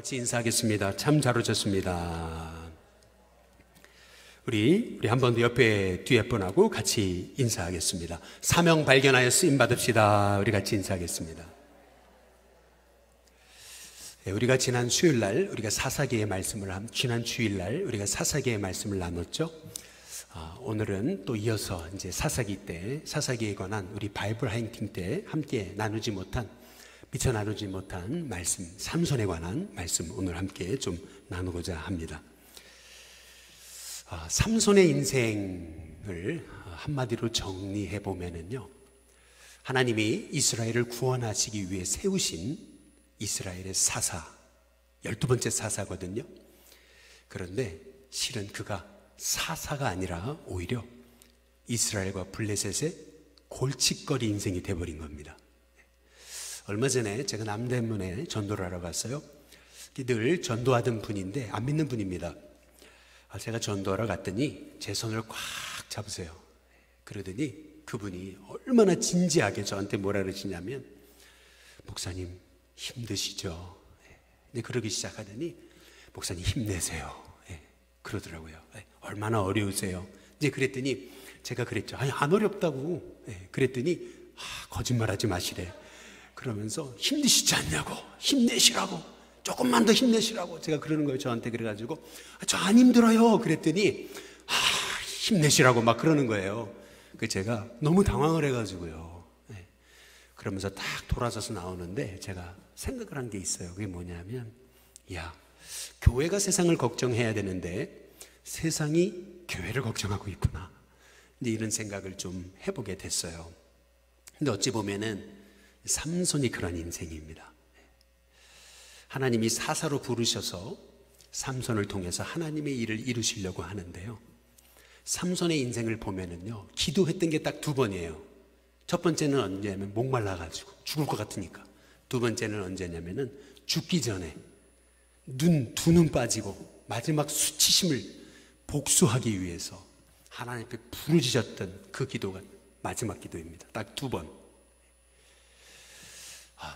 같이 인사하겠습니다. 참 잘 오셨습니다. 우리 한 번 더 옆에 뒤에 분하고 같이 인사하겠습니다. 사명 발견하여 쓰임 받읍시다. 우리 같이 인사하겠습니다. 우리가 지난 수요일날 우리가 사사기의 말씀을 지난 주일날 우리가 사사기의 말씀을 나눴죠. 오늘은 또 이어서 이제 사사기에 관한 우리 바이블 하이킹 때 함께 미처 나누지 못한 말씀, 삼손에 관한 말씀 오늘 함께 좀 나누고자 합니다. 삼손의 인생을 한마디로 정리해 보면은요, 하나님이 이스라엘을 구원하시기 위해 세우신 이스라엘의 사사, 12번째 사사거든요. 그런데 실은 그가 사사가 아니라 오히려 이스라엘과 블레셋의 골칫거리 인생이 돼버린 겁니다. 얼마 전에 제가 남대문에 전도를 하러 갔어요. 늘 전도하던 분인데 안 믿는 분입니다. 제가 전도하러 갔더니 제 손을 꽉 잡으세요. 그러더니 그분이 얼마나 진지하게 저한테 뭐라 그러시냐면, 목사님 힘드시죠? 근데 그러기 시작하더니 목사님 힘내세요. 그러더라고요. 얼마나 어려우세요? 이제 그랬더니 제가 그랬죠. 아니 안 어렵다고. 그랬더니 거짓말하지 마시래. 그러면서 힘드시지 않냐고, 힘내시라고, 조금만 더 힘내시라고 제가 그러는 거예요. 저한테. 그래가지고 저 안 힘들어요. 그랬더니 힘내시라고 막 그러는 거예요. 제가 너무 당황을 해가지고요. 그러면서 딱 돌아서서 나오는데 제가 생각을 한 게 있어요. 그게 뭐냐면, 교회가 세상을 걱정해야 되는데 세상이 교회를 걱정하고 있구나. 근데 이런 생각을 좀 해보게 됐어요. 근데 어찌 보면은 삼손이 그런 인생입니다. 하나님이 사사로 부르셔서 삼손을 통해서 하나님의 일을 이루시려고 하는데요, 삼손의 인생을 보면은요, 기도했던 게 딱 2번이에요. 첫 번째는 언제냐면 목말라가지고 죽을 것 같으니까. 2번째는 언제냐면은 죽기 전에 두 눈 빠지고 마지막 수치심을 복수하기 위해서 하나님 앞에 부르짖었던 그 기도가 마지막 기도입니다. 딱 2번.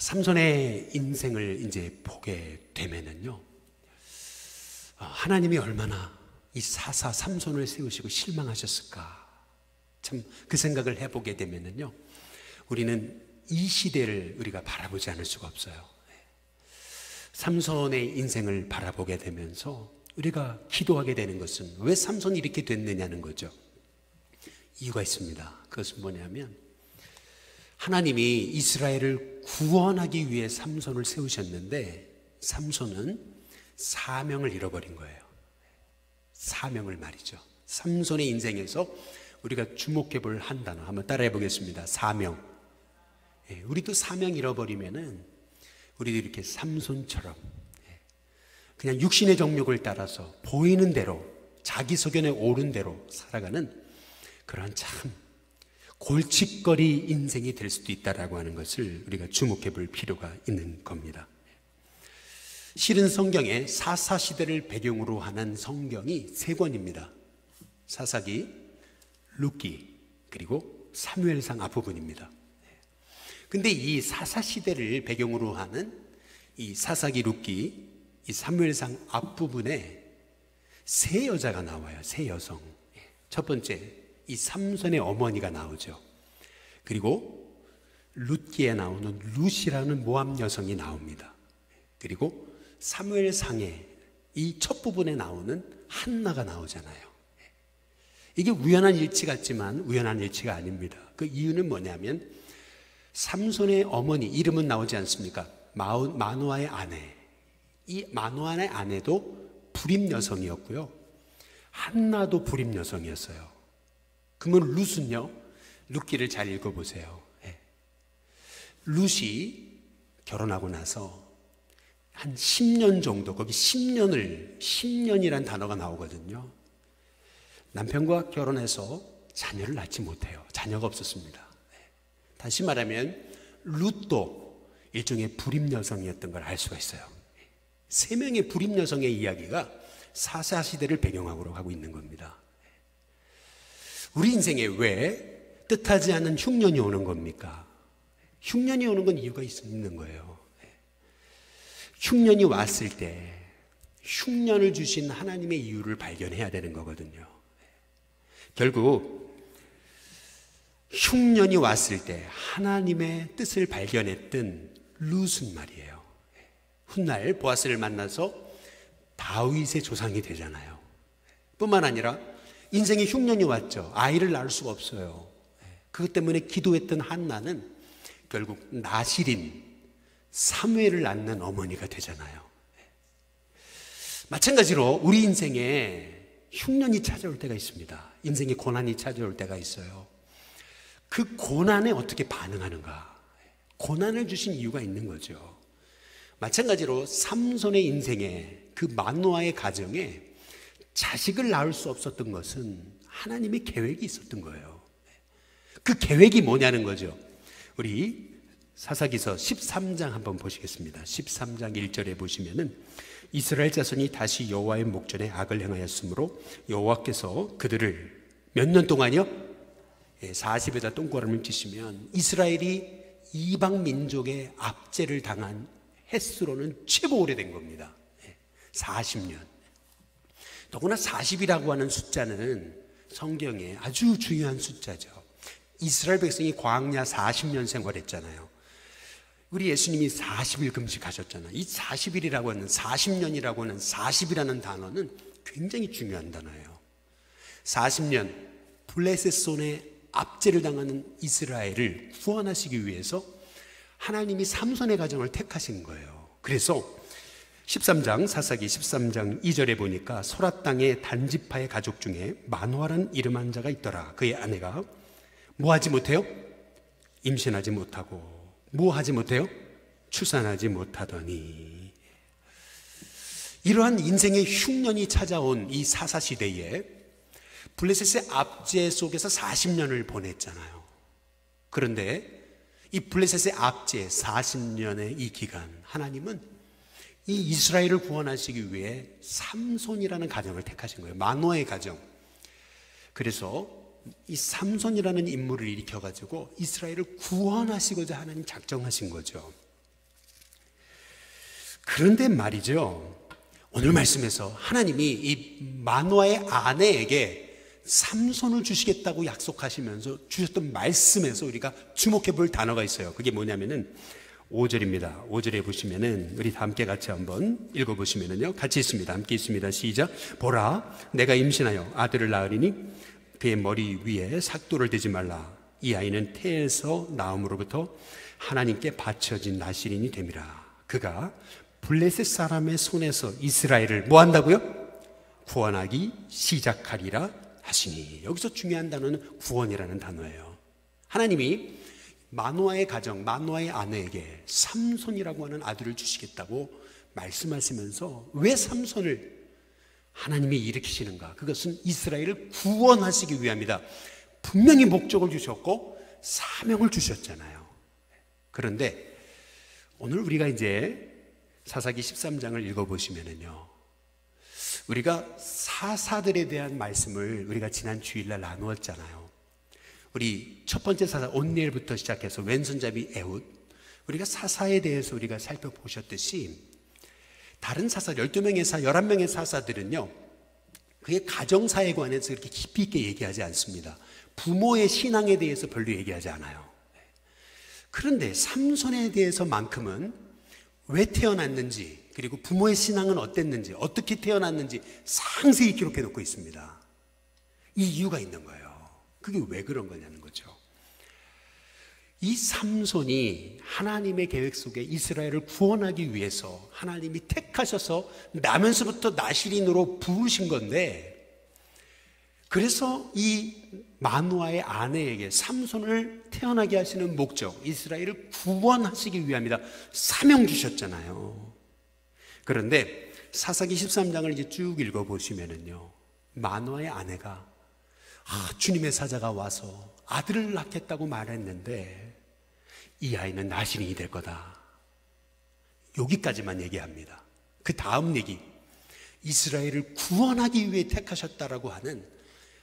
삼손의 인생을 이제 보게 되면은요, 하나님이 얼마나 이 사사 삼손을 세우시고 실망하셨을까. 참 그 생각을 해보게 되면은요, 우리는 이 시대를 우리가 바라보지 않을 수가 없어요. 삼손의 인생을 바라보게 되면서 우리가 기도하게 되는 것은 왜 삼손이 이렇게 됐느냐는 거죠. 이유가 있습니다. 그것은 뭐냐면, 하나님이 이스라엘을 구원하기 위해 삼손을 세우셨는데 삼손은 사명을 잃어버린 거예요. 사명을 말이죠. 삼손의 인생에서 우리가 주목해 볼 한 단어 한번 따라해 보겠습니다. 사명. 우리도 사명 잃어버리면은 우리도 이렇게 삼손처럼 그냥 육신의 정욕을 따라서 보이는 대로, 자기 소견에 오른 대로 살아가는 그런 참 골칫거리 인생이 될 수도 있다라고 하는 것을 우리가 주목해 볼 필요가 있는 겁니다. 실은 성경에 사사시대를 배경으로 하는 성경이 3권입니다. 사사기, 룻기, 그리고 사무엘상 앞부분입니다. 근데 이 사사시대를 배경으로 하는 이 사사기, 룻기, 이 사무엘상 앞부분에 3 여자가 나와요. 3 여성. 첫 번째, 이 삼손의 어머니가 나오죠. 그리고 룻기에 나오는 룻이라는 모압 여성이 나옵니다. 그리고 사무엘상의 이 첫 부분에 나오는 한나가 나오잖아요. 이게 우연한 일치 같지만 우연한 일치가 아닙니다. 그 이유는 뭐냐면, 삼손의 어머니 이름은 나오지 않습니까? 마누아의 아내. 이 마누아의 아내도 불임 여성이었고요, 한나도 불임 여성이었어요. 그러면 룻은요, 룻기를 잘 읽어보세요. 룻이 결혼하고 나서 한 10년 정도, 거기 10년이란 단어가 나오거든요. 남편과 결혼해서 자녀를 낳지 못해요. 자녀가 없었습니다. 다시 말하면 룻도 일종의 불임 여성이었던 걸 알 수가 있어요. 3명의 불임 여성의 이야기가 사사시대를 배경으로 하고 있는 겁니다. 우리 인생에 왜 뜻하지 않은 흉년이 오는 겁니까? 흉년이 오는 건 이유가 있는 거예요. 흉년이 왔을 때 흉년을 주신 하나님의 이유를 발견해야 되는 거거든요. 결국 흉년이 왔을 때 하나님의 뜻을 발견했던 룻은 말이에요. 훗날 보아스를 만나서 다윗의 조상이 되잖아요. 뿐만 아니라 인생에 흉년이 왔죠. 아이를 낳을 수가 없어요. 그것 때문에 기도했던 한나는 결국 나실인 사무엘을 낳는 어머니가 되잖아요. 마찬가지로 우리 인생에 흉년이 찾아올 때가 있습니다. 인생에 고난이 찾아올 때가 있어요. 그 고난에 어떻게 반응하는가? 고난을 주신 이유가 있는 거죠. 마찬가지로 삼손의 인생에 그 마노아의 가정에 자식을 낳을 수 없었던 것은 하나님의 계획이 있었던 거예요. 그 계획이 뭐냐는 거죠. 우리 사사기서 13장 한번 보시겠습니다. 13장 1절에 보시면은 이스라엘 자손이 다시 여호와의 목전에 악을 행하였으므로 여호와께서 그들을 몇 년 동안이요? 40에다 동그라미를 치시면 이스라엘이 이방 민족의 압제를 당한 횟수로는 최고 오래된 겁니다. 40년. 더구나 40이라고 하는 숫자는 성경에 아주 중요한 숫자죠. 이스라엘 백성이 광야 40년 생활했잖아요. 우리 예수님이 40일 금식하셨잖아요. 이 40일이라고 하는 40년이라고 하는 40이라는 단어는 굉장히 중요한 단어예요. 40년 블레셋 손에 압제를 당하는 이스라엘을 구원하시기 위해서 하나님이 삼손의 가정을 택하신 거예요. 그래서 13장 사사기 13장 2절에 보니까 소라 땅의 단지파의 가족 중에 마노아라는 이름한 자가 있더라. 그의 아내가 뭐하지 못해요? 임신하지 못하고 뭐하지 못해요? 출산하지 못하더니. 이러한 인생의 흉년이 찾아온 이 사사시대에 블레셋의 압제 속에서 40년을 보냈잖아요. 그런데 이 블레셋의 압제 40년의 이 기간, 하나님은 이 이스라엘을 구원하시기 위해 삼손이라는 가정을 택하신 거예요. 마노아의 가정. 그래서 이 삼손이라는 인물을 일으켜가지고 이스라엘을 구원하시고자 하나님 작정하신 거죠. 그런데 말이죠, 오늘 말씀에서 하나님이 이 마노아의 아내에게 삼손을 주시겠다고 약속하시면서 주셨던 말씀에서 우리가 주목해 볼 단어가 있어요. 그게 뭐냐면은 5절입니다. 5절에 보시면은 우리 다 함께 같이 한번 읽어보시면은요, 같이 있습니다. 함께 있습니다. 시작. 보라, 내가 임신하여 아들을 낳으리니 그의 머리 위에 삭도를 대지 말라. 이 아이는 태에서 나음으로부터 하나님께 바쳐진 나실인이 됨이라. 그가 블레셋 사람의 손에서 이스라엘을 뭐 한다고요? 구원하기 시작하리라 하시니. 여기서 중요한 단어는 구원이라는 단어예요. 하나님이 마노아의 가정, 마노아의 아내에게 삼손이라고 하는 아들을 주시겠다고 말씀하시면서 왜 삼손을 하나님이 일으키시는가? 그것은 이스라엘을 구원하시기 위함이다. 분명히 목적을 주셨고 사명을 주셨잖아요. 그런데 오늘 우리가 이제 사사기 13장을 읽어보시면은요, 우리가 사사들에 대한 말씀을 우리가 지난 주일날 나누었잖아요. 우리 첫 번째 사사 온니엘부터 시작해서 왼손잡이 에훗, 우리가 사사에 대해서 우리가 살펴보셨듯이 다른 사사 12명의 사사, 11명의 사사들은요, 그의 가정사에 관해서 그렇게 깊이 있게 얘기하지 않습니다. 부모의 신앙에 대해서 별로 얘기하지 않아요. 그런데 삼손에 대해서만큼은 왜 태어났는지, 그리고 부모의 신앙은 어땠는지, 어떻게 태어났는지 상세히 기록해 놓고 있습니다. 이 이유가 있는 거예요. 그게 왜 그런 거냐는 거죠. 이 삼손이 하나님의 계획 속에 이스라엘을 구원하기 위해서 하나님이 택하셔서 나면서부터 나실인으로 부으신 건데, 그래서 이 마노아의 아내에게 삼손을 태어나게 하시는 목적, 이스라엘을 구원하시기 위함이다. 사명 주셨잖아요. 그런데 사사기 13장을 이제 쭉 읽어보시면은요, 마노아의 아내가 주님의 사자가 와서 아들을 낳겠다고 말했는데 이 아이는 나실인이 될 거다. 여기까지만 얘기합니다. 그 다음 얘기, 이스라엘을 구원하기 위해 택하셨다라고 하는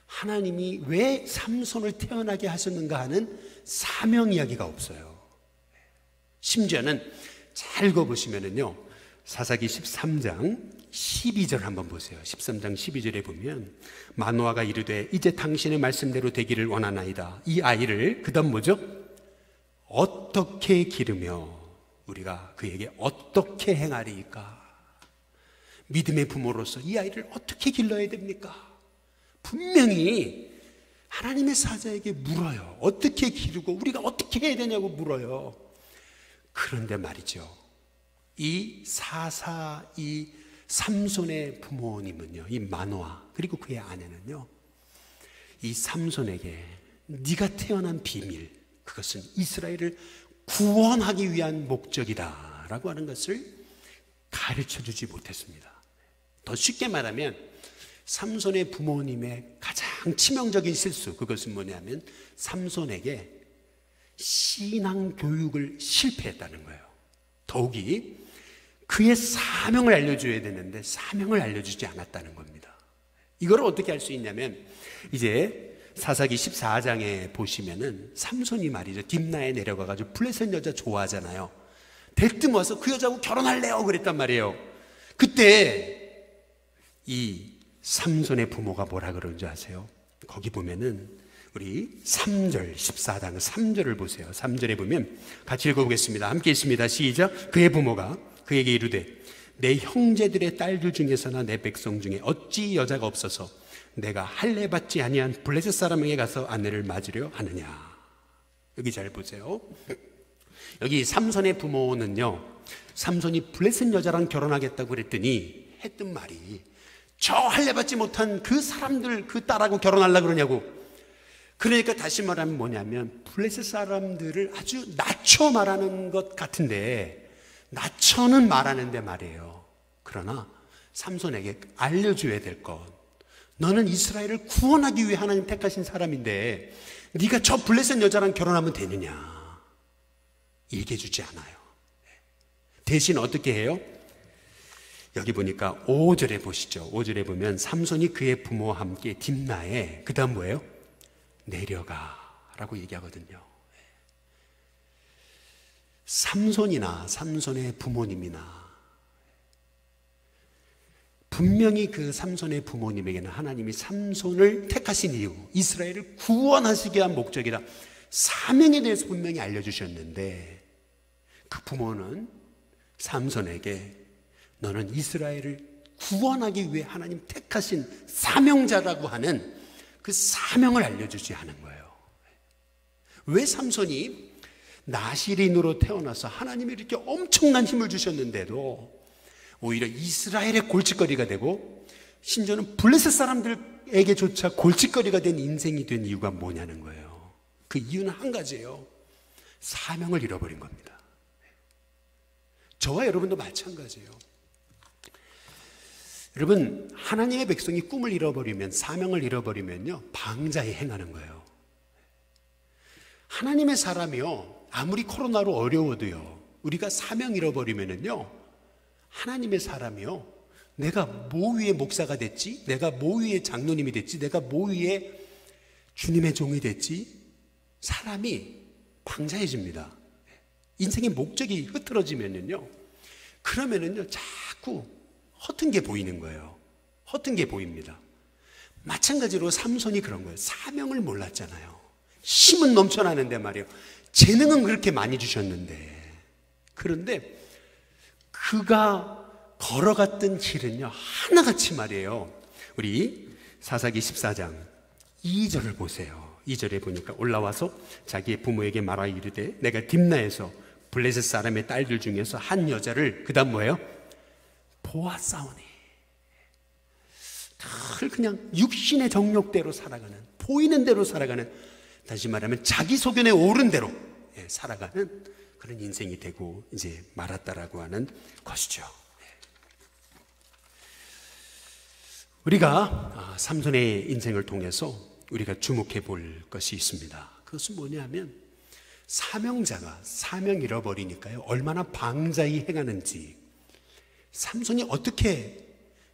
하나님이 왜 삼손을 태어나게 하셨는가 하는 사명 이야기가 없어요. 심지어는 잘 읽어보시면은요, 사사기 13장 12절 한번 보세요. 13장 12절에 보면 마노아가 이르되 이제 당신의 말씀대로 되기를 원하나이다. 이 아이를 그 다음 뭐죠? 어떻게 기르며 우리가 그에게 어떻게 행하리이까? 믿음의 부모로서 이 아이를 어떻게 길러야 됩니까? 분명히 하나님의 사자에게 물어요. 어떻게 기르고 우리가 어떻게 해야 되냐고 물어요. 그런데 말이죠, 이 삼손의 부모님은요, 이 마노아 그리고 그의 아내는요, 이 삼손에게 네가 태어난 비밀, 그것은 이스라엘을 구원하기 위한 목적이다 라고 하는 것을 가르쳐주지 못했습니다. 더 쉽게 말하면 삼손의 부모님의 가장 치명적인 실수, 그것은 뭐냐면 삼손에게 신앙 교육을 실패했다는 거예요. 더욱이 그의 사명을 알려줘야 되는데 사명을 알려주지 않았다는 겁니다. 이걸 어떻게 할 수 있냐면 이제 사사기 14장에 보시면은 삼손이 말이죠, 딥나에 내려가가지고 블레셋 여자 좋아하잖아요. 대뜸 와서 그 여자하고 결혼할래요 그랬단 말이에요. 그때 이 삼손의 부모가 뭐라 그러는 줄 아세요? 거기 보면은 우리 3절 14장 3절을 보세요. 3절에 보면 같이 읽어보겠습니다. 함께 있습니다. 시작. 그의 부모가 그에게 이르되 내 형제들의 딸들 중에서나 내 백성 중에 어찌 여자가 없어서 내가 할례 받지 아니한 블레셋 사람에게 가서 아내를 맞으려 하느냐. 여기 잘 보세요. 여기 삼손의 부모는요, 삼손이 블레셋 여자랑 결혼하겠다고 그랬더니 했던 말이 저 할례 받지 못한 그 사람들 그 딸하고 결혼하려고 그러냐고. 그러니까 다시 말하면 뭐냐면 블레셋 사람들을 아주 낮춰 말하는 것 같은데, 낮춰는 말하는데 말이에요. 그러나 삼손에게 알려줘야 될 것, 너는 이스라엘을 구원하기 위해 하나님 택하신 사람인데 네가 저 블레셋 여자랑 결혼하면 되느냐, 얘기해주지 않아요. 대신 어떻게 해요? 여기 보니까 5절에 보시죠. 5절에 보면 삼손이 그의 부모와 함께 딥나에 그 다음 뭐예요? 내려가 라고 얘기하거든요. 삼손이나 삼손의 부모님이나 분명히 그 삼손의 부모님에게는 하나님이 삼손을 택하신 이유, 이스라엘을 구원하시기 위한 목적이라 사명에 대해서 분명히 알려주셨는데, 그 부모는 삼손에게 너는 이스라엘을 구원하기 위해 하나님 택하신 사명자라고 하는 그 사명을 알려주지 않은 거예요. 왜 삼손이 나시린으로 태어나서 하나님이 이렇게 엄청난 힘을 주셨는데도 오히려 이스라엘의 골칫거리가 되고 심지어는 블레셋 사람들에게조차 골칫거리가 된 인생이 된 이유가 뭐냐는 거예요. 그 이유는 한 가지예요. 사명을 잃어버린 겁니다. 저와 여러분도 마찬가지예요. 여러분, 하나님의 백성이 꿈을 잃어버리면, 사명을 잃어버리면요, 방자히 행하는 거예요. 하나님의 사람이요, 아무리 코로나로 어려워도요, 우리가 사명 잃어버리면은요, 하나님의 사람이요, 내가 뭐 위에 목사가 됐지? 내가 뭐 위에 장로님이 됐지? 내가 뭐 위에 주님의 종이 됐지? 사람이 방자해집니다. 인생의 목적이 흐트러지면은요, 그러면은요, 자꾸 허튼 게 보이는 거예요. 허튼 게 보입니다. 마찬가지로 삼손이 그런 거예요. 사명을 몰랐잖아요. 힘은 넘쳐나는데 말이에요. 재능은 그렇게 많이 주셨는데, 그런데 그가 걸어갔던 길은요, 하나같이 말이에요. 우리 사사기 14장 2절을 보세요. 2절에 보니까 올라와서 자기의 부모에게 말하 이르되 내가 딥나에서 블레셋 사람의 딸들 중에서 한 여자를 그 다음 뭐예요? 보았사오니. 늘 그냥 육신의 정욕대로 살아가는, 보이는 대로 살아가는, 다시 말하면 자기 소견에 오른 대로 살아가는 그런 인생이 되고 이제 말았다라고 하는 것이죠. 우리가 삼손의 인생을 통해서 우리가 주목해 볼 것이 있습니다. 그것은 뭐냐면 사명자가 사명 잃어버리니까요, 얼마나 방자히 행하는지, 삼손이 어떻게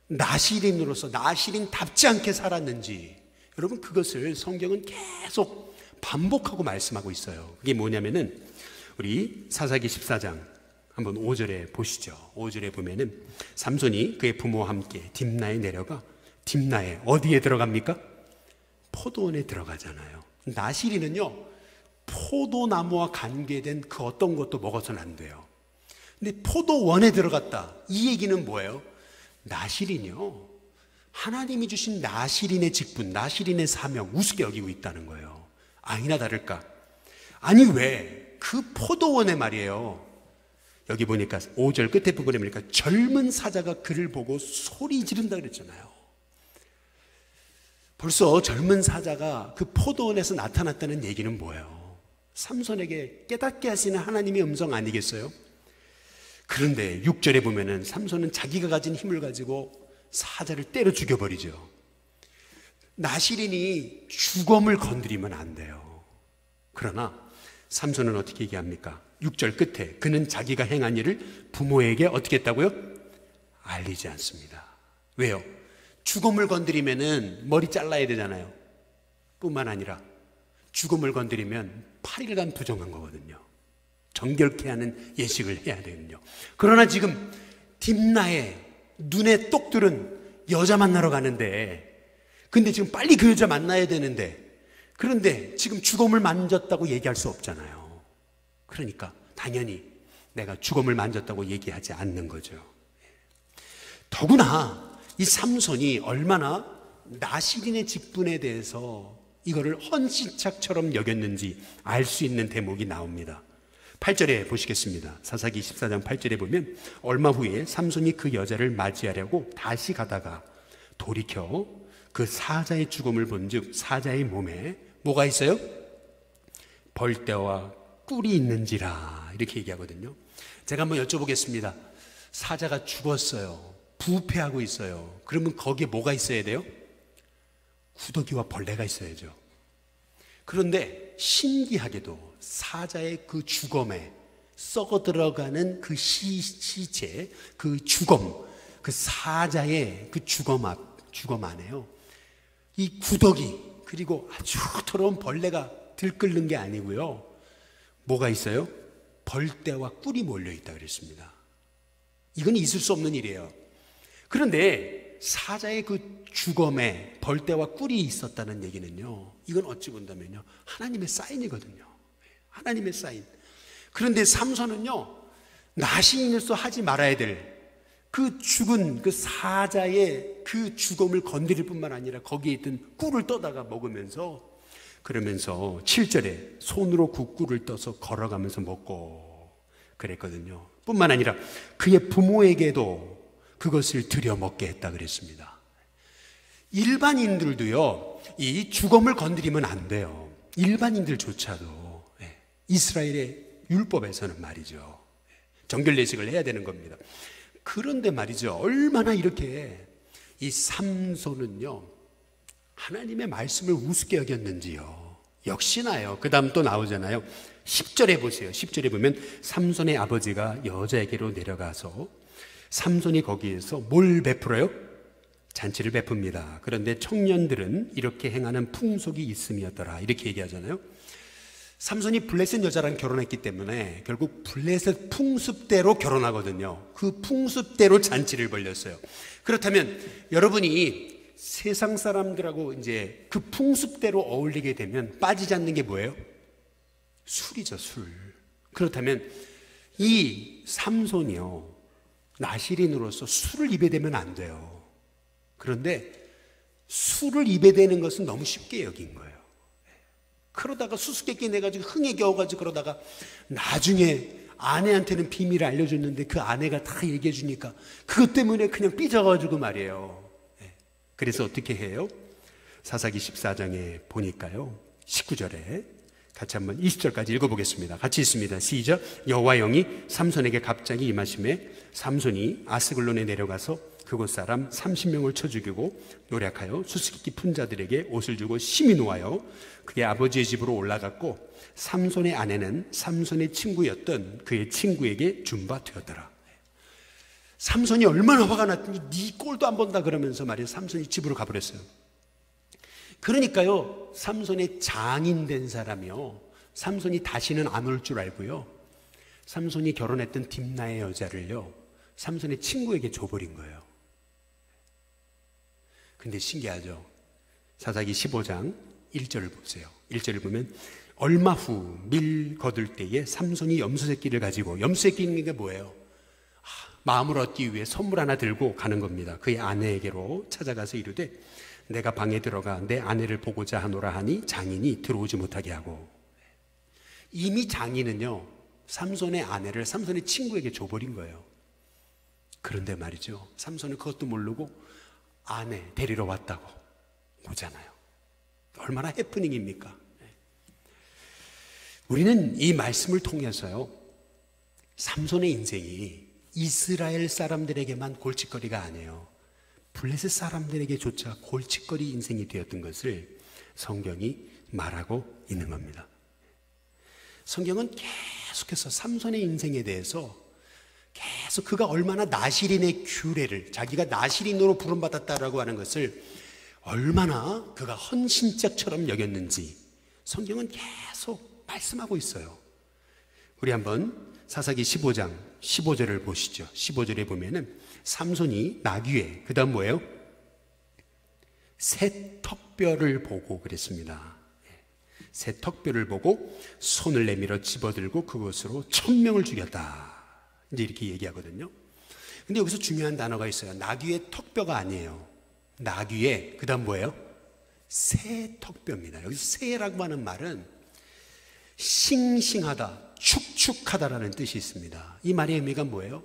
나시린으로서 나시린답지 않게 살았는지, 여러분 그것을 성경은 계속 반복하고 말씀하고 있어요. 그게 뭐냐면은 우리 사사기 14장 한번 5절에 보시죠. 5절에 보면은 삼손이 그의 부모와 함께 딥나에 내려가, 딥나에 어디에 들어갑니까? 포도원에 들어가잖아요. 나실이는요, 포도나무와 관계된 그 어떤 것도 먹어서는 안 돼요. 근데 포도원에 들어갔다. 이 얘기는 뭐예요? 나실인요, 하나님이 주신 나실인의 직분, 나실인의 사명 우습게 여기고 있다는 거예요. 아니나 다를까? 아니 왜? 그 포도원에 말이에요. 여기 보니까 5절 끝에 부분에 보니까 젊은 사자가 그를 보고 소리 지른다 그랬잖아요. 벌써 젊은 사자가 그 포도원에서 나타났다는 얘기는 뭐예요? 삼손에게 깨닫게 하시는 하나님의 음성 아니겠어요? 그런데 6절에 보면은 삼손은 자기가 가진 힘을 가지고 사자를 때려 죽여버리죠. 나실인이 주검을 건드리면 안 돼요. 그러나 삼손은 어떻게 얘기합니까? 6절 끝에 그는 자기가 행한 일을 부모에게 어떻게 했다고요? 알리지 않습니다. 왜요? 주검을 건드리면은 머리 잘라야 되잖아요. 뿐만 아니라 주검을 건드리면 8일간 부정한 거거든요. 정결케 하는 예식을 해야 되거든요. 그러나 지금 딥나에 눈에 똑 들은 여자 만나러 가는데, 근데 지금 빨리 그 여자 만나야 되는데, 그런데 지금 주검을 만졌다고 얘기할 수 없잖아요. 그러니까 당연히 내가 주검을 만졌다고 얘기하지 않는 거죠. 더구나 이 삼손이 얼마나 나실인의 직분에 대해서 이거를 헌신착처럼 여겼는지 알 수 있는 대목이 나옵니다. 8절에 보시겠습니다. 사사기 14장 8절에 보면 얼마 후에 삼손이 그 여자를 맞이하려고 다시 가다가 돌이켜 그 사자의 죽음을 본즉 사자의 몸에 뭐가 있어요? 벌떼와 꿀이 있는지라, 이렇게 얘기하거든요. 제가 한번 여쭤보겠습니다. 사자가 죽었어요. 부패하고 있어요. 그러면 거기에 뭐가 있어야 돼요? 구더기와 벌레가 있어야죠. 그런데 신기하게도 사자의 그 주검에 썩어 들어가는 그 시체, 그 주검, 그 사자의 그 주검 안에요, 이 구더기 그리고 아주 더러운 벌레가 들끓는 게 아니고요, 뭐가 있어요? 벌떼와 꿀이 몰려있다 그랬습니다. 이건 있을 수 없는 일이에요. 그런데 사자의 그 주검에 벌떼와 꿀이 있었다는 얘기는요, 이건 어찌 본다면요, 하나님의 사인이거든요. 하나님의 사인. 그런데 삼손은요, 나시인으로서 하지 말아야 될 그 죽은 그 사자의 그 주검을 건드릴 뿐만 아니라 거기에 있던 꿀을 떠다가 먹으면서, 그러면서 7절에 손으로 그 꿀을 떠서 걸어가면서 먹고 그랬거든요. 뿐만 아니라 그의 부모에게도 그것을 들여 먹게 했다 그랬습니다. 일반인들도요, 이 주검을 건드리면 안 돼요. 일반인들조차도 이스라엘의 율법에서는 말이죠, 정결례식을 해야 되는 겁니다. 그런데 말이죠, 얼마나 이렇게 이 삼손은요 하나님의 말씀을 우습게 여겼는지요. 역시나요, 그 다음 또 나오잖아요. 10절에 보세요. 10절에 보면 삼손의 아버지가 여자에게로 내려가서 삼손이 거기에서 뭘 베풀어요? 잔치를 베풉니다. 그런데 청년들은 이렇게 행하는 풍속이 있음이었더라, 이렇게 얘기하잖아요. 삼손이 블레셋 여자랑 결혼했기 때문에 결국 블레셋 풍습대로 결혼하거든요. 그 풍습대로 잔치를 벌렸어요. 그렇다면 여러분이 세상 사람들하고 이제 그 풍습대로 어울리게 되면 빠지지 않는 게 뭐예요? 술이죠, 술. 그렇다면 이 삼손이요, 나실인으로서 술을 입에 대면 안 돼요. 그런데 술을 입에 대는 것은 너무 쉽게 여긴 거예요. 그러다가 수수께끼 내가지고 흥에 겨워가지고 그러다가 나중에 아내한테는 비밀을 알려줬는데 그 아내가 다 얘기해 주니까 그것 때문에 그냥 삐져가지고 말이에요. 그래서 어떻게 해요? 사사기 14장에 보니까요, 19절에 같이 한번 20절까지 읽어보겠습니다. 같이 읽습니다. 시작. 여호와 영이 삼손에게 갑자기 임하심에 삼손이 아스글론에 내려가서 그곳 사람 30명을 쳐 죽이고 노략하여 수수께끼 푼 자들에게 옷을 주고 심히 놓아요 그의 아버지의 집으로 올라갔고 삼손의 아내는 삼손의 친구였던 그의 친구에게 준 바 되었더라. 삼손이 얼마나 화가 났더니 네 꼴도 안 본다 그러면서 말이에요, 삼손이 집으로 가버렸어요. 그러니까요, 삼손의 장인 된 사람이요, 삼손이 다시는 안 올 줄 알고요, 삼손이 결혼했던 딥나의 여자를요, 삼손의 친구에게 줘버린 거예요. 근데 신기하죠? 사사기 15장 1절을 보세요. 1절을 보면 얼마 후 밀 거둘 때에 삼손이 염소새끼를 가지고, 염소새끼는 게 뭐예요? 마음을 얻기 위해 선물 하나 들고 가는 겁니다. 그의 아내에게로 찾아가서 이르되 내가 방에 들어가 내 아내를 보고자 하노라 하니 장인이 들어오지 못하게 하고. 이미 장인은요, 삼손의 아내를 삼손의 친구에게 줘버린 거예요. 그런데 말이죠, 삼손은 그것도 모르고 아내 데리러 왔다고 오잖아요. 얼마나 해프닝입니까? 우리는 이 말씀을 통해서요, 삼손의 인생이 이스라엘 사람들에게만 골칫거리가 아니에요. 블레셋 사람들에게조차 골칫거리 인생이 되었던 것을 성경이 말하고 있는 겁니다. 성경은 계속해서 삼손의 인생에 대해서 계속 그가 얼마나 나실인의 규례를, 자기가 나실인으로 부름받았다라고 하는 것을 얼마나 그가 헌신짝처럼 여겼는지 성경은 계속 말씀하고 있어요. 우리 한번 사사기 15장 15절을 보시죠. 15절에 보면은 삼손이 나귀에, 그 다음 뭐예요? 새 턱뼈를 보고 그랬습니다. 새 턱뼈를 보고 손을 내밀어 집어들고 그것으로 1000명을 죽였다. 이제 이렇게 얘기하거든요. 근데 여기서 중요한 단어가 있어요. 나귀의 턱뼈가 아니에요. 나귀의, 그 다음 뭐예요? 새 턱뼈입니다. 여기서 새라고 하는 말은 싱싱하다, 축축하다라는 뜻이 있습니다. 이 말의 의미가 뭐예요?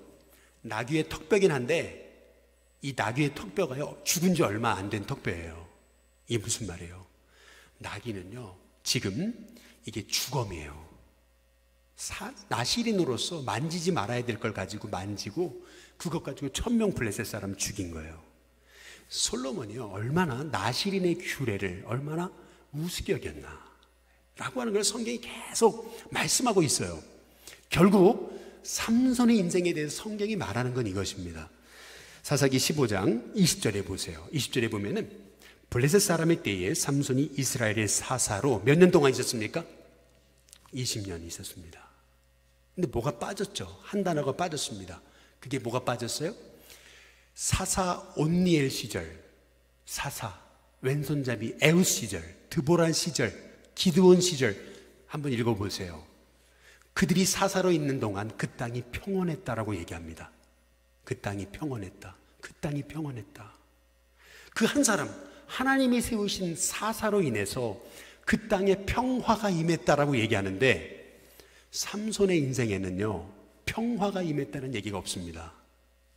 나귀의 턱뼈긴 한데 이 나귀의 턱뼈가요, 죽은 지 얼마 안 된 턱뼈예요. 이게 무슨 말이에요? 나귀는요, 지금 이게 주검이에요. 나실인으로서 만지지 말아야 될 걸 가지고 만지고 그것 가지고 1000명 블레셋 사람 죽인 거예요. 솔로몬이요, 얼마나 나실인의 규례를 얼마나 우습게 여겼나 라고 하는 걸 성경이 계속 말씀하고 있어요. 결국 삼손의 인생에 대해서 성경이 말하는 건 이것입니다. 사사기 15장 20절에 보세요. 20절에 보면은 블레셋 사람의 때에 삼손이 이스라엘의 사사로 몇 년 동안 있었습니까? 20년 있었습니다. 근데 뭐가 빠졌죠? 한 단어가 빠졌습니다. 그게 뭐가 빠졌어요? 사사 온니엘 시절, 사사 왼손잡이 에웃 시절, 드보란 시절, 기드온 시절 한번 읽어보세요. 그들이 사사로 있는 동안 그 땅이 평온했다라고 얘기합니다. 그 땅이 평온했다. 그 땅이 평온했다. 그 한 사람, 하나님이 세우신 사사로 인해서 그 땅에 평화가 임했다라고 얘기하는데 삼손의 인생에는요, 평화가 임했다는 얘기가 없습니다.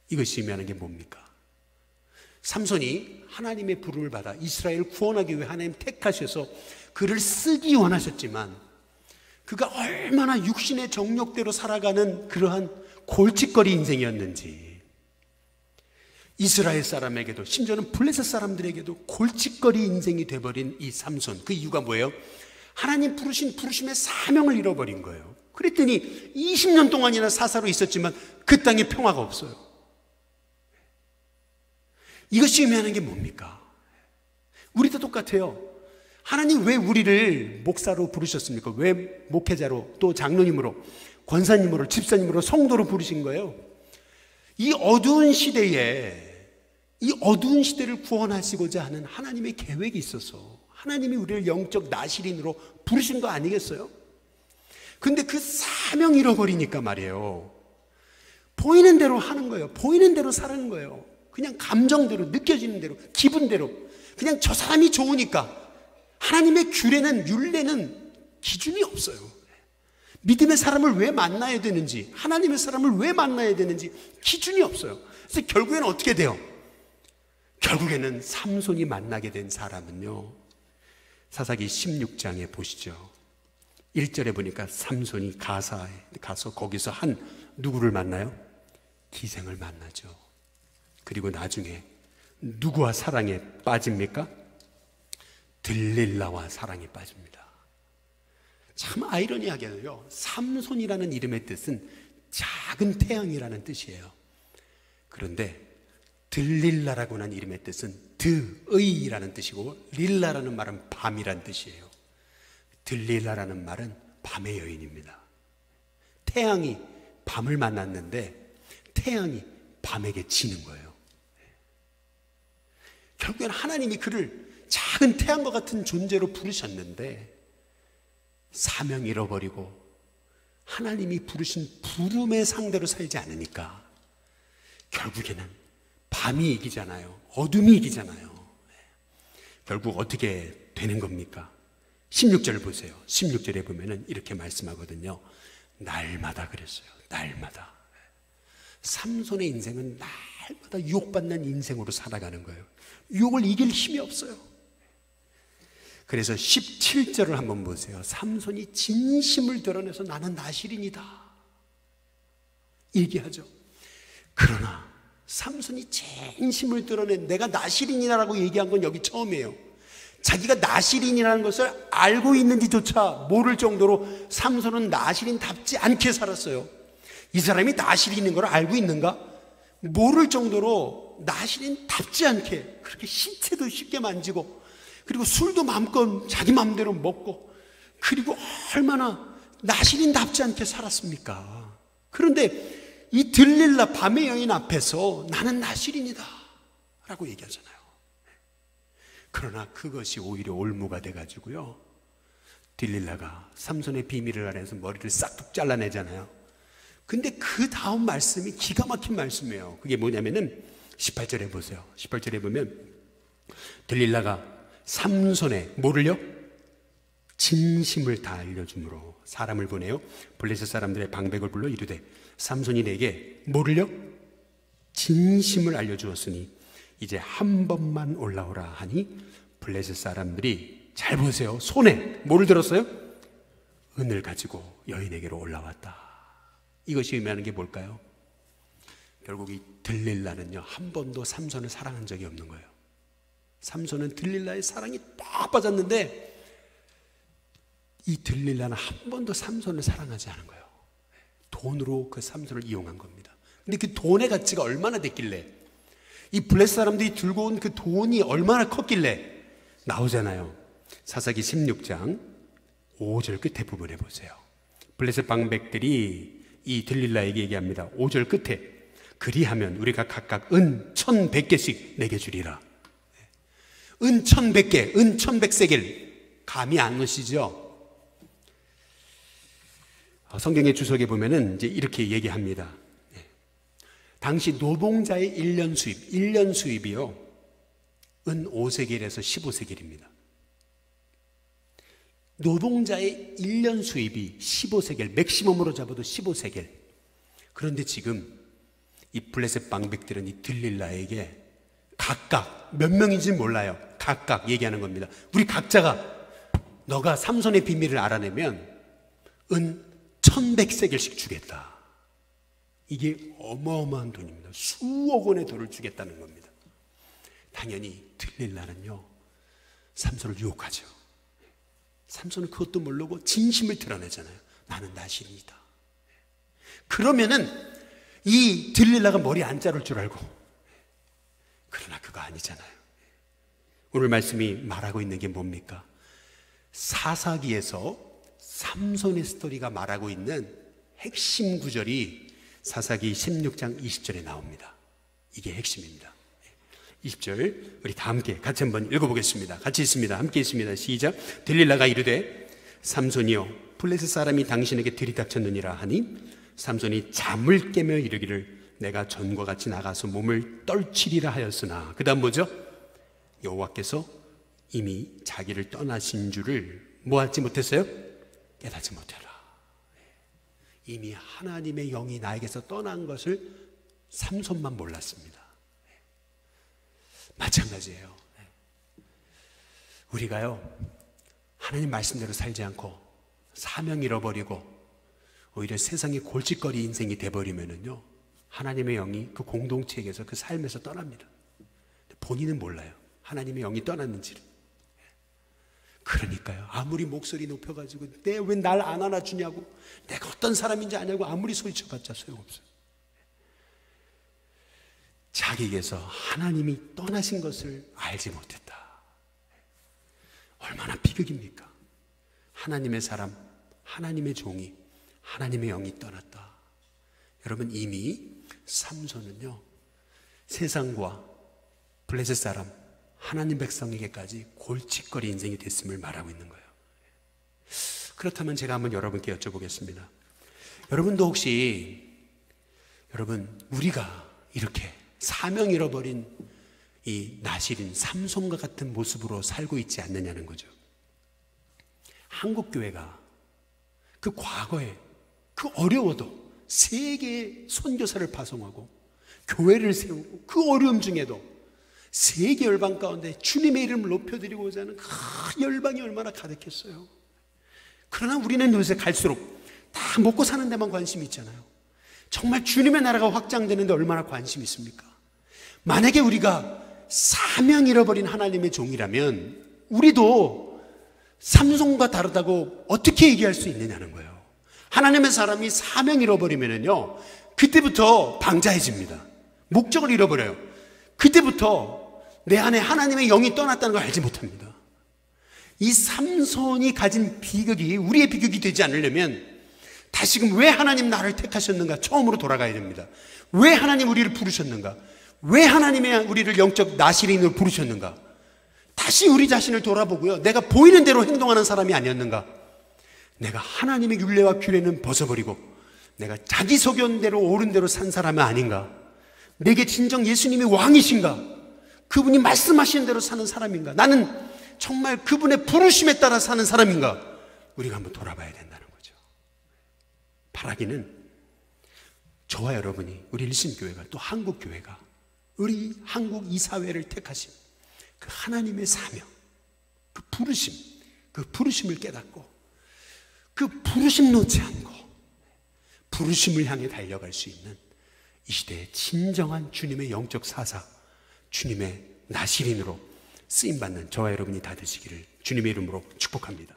이것이 의미하는 게 뭡니까? 삼손이 하나님의 부름을 받아 이스라엘을 구원하기 위해 하나님 택하셔서 그를 쓰기 원하셨지만 그가 얼마나 육신의 정욕대로 살아가는 그러한 골칫거리 인생이었는지, 이스라엘 사람에게도 심지어는 블레셋 사람들에게도 골칫거리 인생이 돼버린 이 삼손, 그 이유가 뭐예요? 하나님 부르신 부르심의 사명을 잃어버린 거예요. 그랬더니 20년 동안이나 사사로 있었지만 그 땅에 평화가 없어요. 이것이 의미하는 게 뭡니까? 우리도 똑같아요. 하나님 왜 우리를 목사로 부르셨습니까? 왜 목회자로, 또 장로님으로, 권사님으로, 집사님으로, 성도로 부르신 거예요? 이 어두운 시대에, 이 어두운 시대를 구원하시고자 하는 하나님의 계획이 있어서 하나님이 우리를 영적 나실인으로 부르신 거 아니겠어요? 근데 그 사명 잃어버리니까 말이에요, 보이는 대로 하는 거예요. 보이는 대로 사는 거예요. 그냥 감정대로, 느껴지는 대로, 기분대로. 그냥 저 사람이 좋으니까. 하나님의 규례는, 율례는 기준이 없어요. 믿음의 사람을 왜 만나야 되는지, 하나님의 사람을 왜 만나야 되는지 기준이 없어요. 그래서 결국에는 어떻게 돼요? 결국에는 삼손이 만나게 된 사람은요, 사사기 16장에 보시죠. 1절에 보니까 삼손이 가사에 가서 거기서 한 누구를 만나요? 기생을 만나죠. 그리고 나중에 누구와 사랑에 빠집니까? 들릴라와 사랑에 빠집니다. 참 아이러니하게도요, 삼손이라는 이름의 뜻은 작은 태양이라는 뜻이에요. 그런데 들릴라라고 하는 이름의 뜻은 드의라는 뜻이고, 릴라라는 말은 밤이라는 뜻이에요. 들릴라라는 말은 밤의 여인입니다. 태양이 밤을 만났는데 태양이 밤에게 지는 거예요. 결국엔 하나님이 그를 작은 태양과 같은 존재로 부르셨는데 사명 잃어버리고 하나님이 부르신 부름의 상대로 살지 않으니까 결국에는 밤이 이기잖아요. 어둠이 이기잖아요. 결국 어떻게 되는 겁니까? 16절 보세요. 16절에 보면은 이렇게 말씀하거든요. 날마다 그랬어요. 날마다. 삼손의 인생은 날마다 유혹받는 인생으로 살아가는 거예요. 유혹을 이길 힘이 없어요. 그래서 17절을 한번 보세요. 삼손이 진심을 드러내서 나는 나실인이다 얘기하죠. 그러나 삼손이 진심을 드러낸 내가 나실인이라고 얘기한 건 여기 처음이에요. 자기가 나실인이라는 것을 알고 있는지조차 모를 정도로 삼손은 나실인답지 않게 살았어요. 이 사람이 나실인인 걸 알고 있는가? 모를 정도로 나실인답지 않게 그렇게 신체도 쉽게 만지고 그리고 술도 마음껏 자기 마음대로 먹고 그리고 얼마나 나실인답지 않게 살았습니까? 그런데 이 들릴라 밤의 여인 앞에서 나는 나실인이다 라고 얘기하잖아요. 그러나 그것이 오히려 올무가 돼가지고요, 들릴라가 삼손의 비밀을 알아내서 머리를 싹둑 잘라내잖아요. 근데 그 다음 말씀이 기가 막힌 말씀이에요. 그게 뭐냐면은 18절에 보세요. 18절에 보면 들릴라가 삼손의 뭐를요? 진심을 다 알려줌으로 사람을 보내요. 블레셋 사람들의 방백을 불러 이르되 삼손이 내게 뭐를요? 진심을 알려주었으니 이제 한 번만 올라오라 하니 블레셋 사람들이 잘 보세요. 손에 뭐를 들었어요? 은을 가지고 여인에게로 올라왔다. 이것이 의미하는 게 뭘까요? 결국 이 들릴라는요, 한 번도 삼손을 사랑한 적이 없는 거예요. 삼손은 들릴라의 사랑이 딱 빠졌는데 이 들릴라는 한 번도 삼손을 사랑하지 않은 거예요. 돈으로 그 삼손을 이용한 겁니다. 근데 그 돈의 가치가 얼마나 됐길래, 이 블레셋 사람들이 들고 온 그 돈이 얼마나 컸길래 나오잖아요. 사사기 16장 5절 끝에 부분에 보세요. 블레셋 방백들이 이 들릴라에게 얘기합니다. 5절 끝에 그리하면 우리가 각각 은 1,100개씩 내게 주리라. 은 1,100개, 은 1,100세겔. 감이 안 오시죠? 성경의 주석에 보면은 이제 이렇게 얘기합니다. 당시 노동자의 1년 수입이요, 은 5세겔에서 15세겔입니다. 노동자의 1년 수입이 15세겔, 맥시멈으로 잡아도 15세겔. 그런데 지금 이 블레셋 방백들은 이 들릴라에게 각각 몇 명인지 몰라요. 각각 얘기하는 겁니다. 우리 각자가 너가 삼손의 비밀을 알아내면 은 1,100세겔씩 주겠다. 이게 어마어마한 돈입니다. 수억 원의 돈을 주겠다는 겁니다. 당연히 들릴라는요, 삼손을 유혹하죠. 삼손은 그것도 모르고 진심을 드러내잖아요. 나는 나실이다. 그러면은 이 들릴라가 머리 안 자를 줄 알고, 그러나 그거 아니잖아요. 오늘 말씀이 말하고 있는 게 뭡니까? 사사기에서 삼손의 스토리가 말하고 있는 핵심 구절이 사사기 16장 20절에 나옵니다. 이게 핵심입니다. 20절 우리 다 함께 같이 한번 읽어보겠습니다. 같이 있습니다. 함께 있습니다. 시작. 들릴라가 이르되 삼손이여 블레셋 사람이 당신에게 들이닥쳤느니라 하니 삼손이 잠을 깨며 이르기를 내가 전과 같이 나가서 몸을 떨치리라 하였으나, 그 다음 뭐죠? 여호와께서 이미 자기를 떠나신 줄을 뭐하지 못했어요? 깨닫지 못해라. 이미 하나님의 영이 나에게서 떠난 것을 삼손만 몰랐습니다. 마찬가지예요. 우리가요, 하나님 말씀대로 살지 않고 사명 잃어버리고 오히려 세상의 골칫거리 인생이 돼버리면은요, 하나님의 영이 그 공동체에게서 그 삶에서 떠납니다. 본인은 몰라요, 하나님의 영이 떠났는지를. 그러니까요, 아무리 목소리 높여가지고 내 왜 날 안 안아주냐고, 내가 어떤 사람인지 아냐고 아무리 소리쳐봤자 소용없어요. 자기에게서 하나님이 떠나신 것을 알지 못했다. 얼마나 비극입니까? 하나님의 사람, 하나님의 종이, 하나님의 영이 떠났다. 여러분, 이미 삼손은요, 세상과 블레셋 사람, 하나님 백성에게까지 골칫거리 인생이 됐음을 말하고 있는 거예요. 그렇다면 제가 한번 여러분께 여쭤보겠습니다. 여러분도 혹시, 여러분, 우리가 이렇게 사명 잃어버린 이 나실인 삼손과 같은 모습으로 살고 있지 않느냐는 거죠. 한국교회가 그 과거에 그 어려워도 세계의 선교사를 파송하고 교회를 세우고 그 어려움 중에도 세계 열방 가운데 주님의 이름을 높여드리고자 하는 그 열방이 얼마나 가득했어요. 그러나 우리는 요새 갈수록 다 먹고 사는 데만 관심이 있잖아요. 정말 주님의 나라가 확장되는데 얼마나 관심이 있습니까? 만약에 우리가 사명 잃어버린 하나님의 종이라면 우리도 삼손과 다르다고 어떻게 얘기할 수 있느냐는 거예요. 하나님의 사람이 사명 잃어버리면요, 그때부터 방자해집니다. 목적을 잃어버려요. 그때부터 내 안에 하나님의 영이 떠났다는 걸 알지 못합니다. 이 삼손이 가진 비극이 우리의 비극이 되지 않으려면 다시금 왜 하나님 나를 택하셨는가 처음으로 돌아가야 됩니다. 왜 하나님 우리를 부르셨는가? 왜 하나님이 우리를 영적 나실인으로 부르셨는가? 다시 우리 자신을 돌아보고요, 내가 보이는 대로 행동하는 사람이 아니었는가? 내가 하나님의 율례와 규례는 벗어버리고 내가 자기 소견대로 옳은 대로 산 사람은 아닌가? 내게 진정 예수님이 왕이신가? 그분이 말씀하시는 대로 사는 사람인가? 나는 정말 그분의 부르심에 따라 사는 사람인가? 우리가 한번 돌아봐야 된다는 거죠. 바라기는 저와 여러분이, 우리 일심교회가, 또 한국교회가, 우리 한국 이 사회를 택하신 그 하나님의 사명, 그 부르심을 깨닫고 그 부르심 놓지 않고 부르심을 향해 달려갈 수 있는 이 시대의 진정한 주님의 영적 사사, 주님의 나실인으로 쓰임받는 저와 여러분이 다 되시기를 주님의 이름으로 축복합니다.